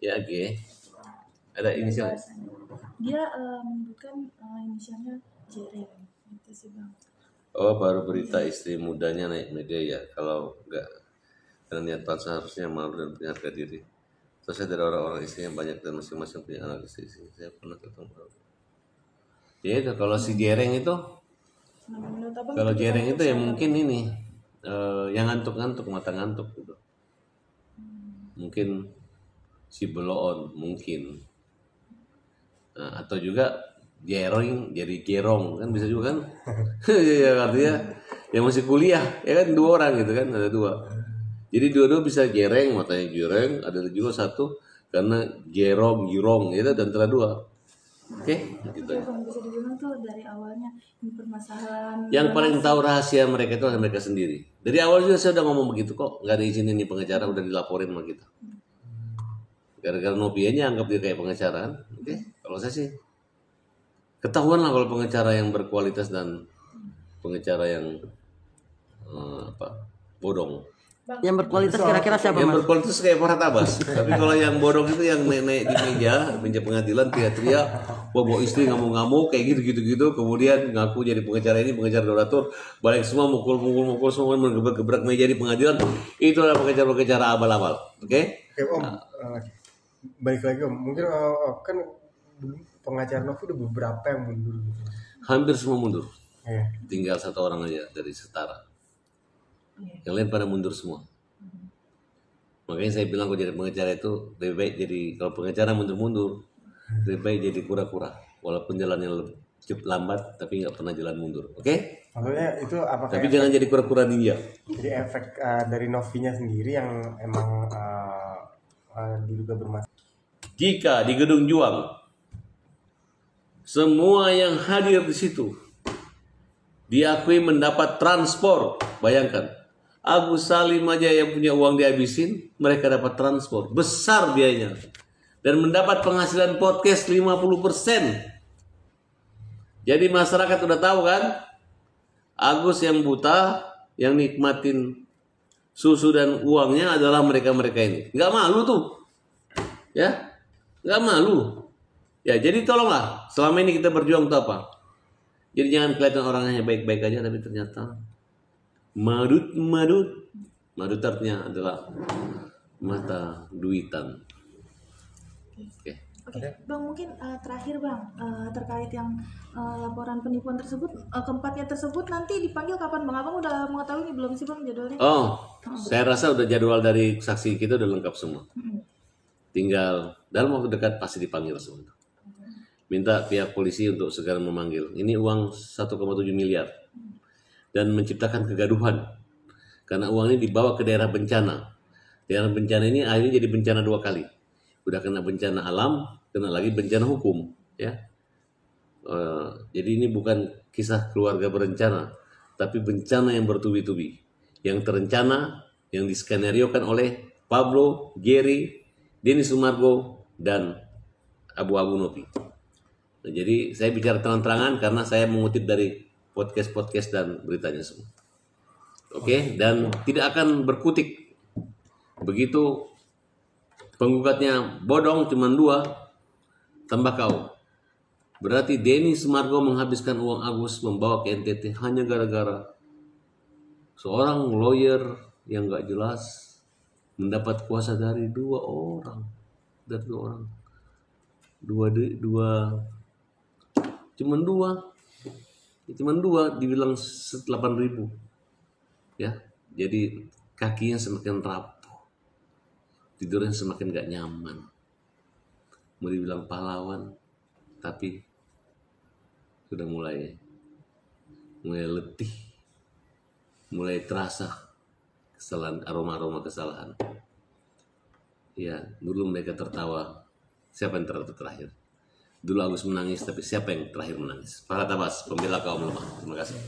Ya G. Ada inisial. Dia menyebutkan inisialnya Jereng. Itu sih bang. Oh, baru berita istri mudanya naik media ya. Kalau enggak, karena niat palsu harusnya malu dan punya harga diri. Terus saya dari orang-orang istri yang banyak dan masing-masing punya anak istri. Saya pernah ketemu. Ya itu kalau si Jereng itu, Nah, menurut abang kalau itu Jereng itu ya siapa, mungkin Bang? ini yang ngantuk-ngantuk, mata ngantuk gitu. Mungkin si Beloon mungkin. Nah, atau juga Jereng jadi Gerong kan bisa juga kan? Ya artinya yang masih kuliah ya kan dua orang gitu kan, ada dua. Jadi dua-dua bisa Jereng, matanya Jereng, ada juga satu karena Gerong, Girong itu dan antara dua. Oke, gitu Itu ya. bang bisa dibilang tuh dari awalnya ini permasalahan. Yang paling tahu rahasia mereka itu adalah mereka sendiri. Dari awal juga saya udah ngomong begitu kok, nggak ada izin ini pengacara udah dilaporin sama kita. Gara-gara Novianya anggap dia kayak pengacara kan. Oke, kalau saya sih ketahuan lah kalau pengacara yang berkualitas dan pengacara yang bodong. Yang berkualitas kira-kira siapa Yang mas? berkualitas kayak Farhad Abbas. Tapi kalau yang bodong itu yang naik di meja pengadilan teriak-teriak, bawa istri ngamuk-ngamuk kayak gitu. Kemudian ngaku jadi pengacara ini, pengacara donatur, balik semua mukul semua gebrak meja di pengadilan. Itu adalah pengacara abal-abal. Oke? Oke Om, balik lagi Om. Mungkin kan dulu pengacara Novi udah beberapa yang mundur gitu. Hampir semua mundur. Iya. Tinggal satu orang aja dari Setara. Yang lain pada mundur semua. Makanya saya bilang kalau jadi pengacara itu lebih baik jadi, kalau pengacara mundur-mundur, lebih baik jadi kura-kura. Walaupun jalannya cukup lambat, tapi nggak pernah jalan mundur. Oke? Maksudnya itu apa Tapi jangan jadi kura-kura ninja. jadi efek dari Novinya sendiri yang emang diduga bermasalah. Jika di Gedung Juang, semua yang hadir di situ diakui mendapat transport. Bayangkan, Agus Salim aja yang punya uang dihabisin, mereka dapat transport. Besar biayanya. Dan mendapat penghasilan podcast 50%. Jadi masyarakat udah tahu kan, Agus yang buta, yang nikmatin susu dan uangnya adalah mereka-mereka ini. Nggak malu tuh. Ya, nggak malu. Ya, jadi tolonglah. Selama ini kita berjuang untuk apa? Jadi jangan kelihatan orangnya baik-baik aja, tapi ternyata madut artinya adalah mata duitan. Oke. Oke, bang mungkin terakhir bang terkait yang laporan penipuan tersebut, keempatnya tersebut nanti dipanggil kapan bang? Abang udah mengetahui ini belum sih bang jadwalnya? Oh, saya rasa udah jadwal dari saksi kita udah lengkap semua. Tinggal dalam waktu dekat pasti dipanggil semua. Minta pihak polisi untuk segera memanggil. Ini uang 1,7 miliar dan menciptakan kegaduhan karena uang ini dibawa ke daerah bencana. Daerah bencana ini akhirnya jadi bencana dua kali. Udah kena bencana alam, kena lagi bencana hukum, ya. Jadi ini bukan kisah keluarga berencana, tapi bencana yang bertubi-tubi, yang terencana, yang diskenariokan oleh Pablo, Gary, Denny Sumargo, dan Abu-Abu Novi. Nah, jadi saya bicara terang-terangan karena saya mengutip dari podcast dan beritanya semua. Oke, dan tidak akan berkutik. Begitu penggugatnya bodong cuma 2, tambah kau. Berarti Denny Sumargo menghabiskan uang Agus membawa ke NTT hanya gara-gara seorang lawyer yang gak jelas mendapat kuasa dari 2 orang. Dari 2 orang. Cuman dua dibilang 8.000. Ya, jadi kakinya semakin rapuh. Tidurnya semakin gak nyaman. Mau dibilang pahlawan, tapi sudah mulai letih. Mulai terasa kesalahan, aroma-aroma kesalahan. Ya, dulu mereka tertawa. Siapa yang terakhir? Dulu Agus menangis, tapi siapa yang terakhir menangis? Farhad Abbas, pembela kaum lemah. Terima kasih.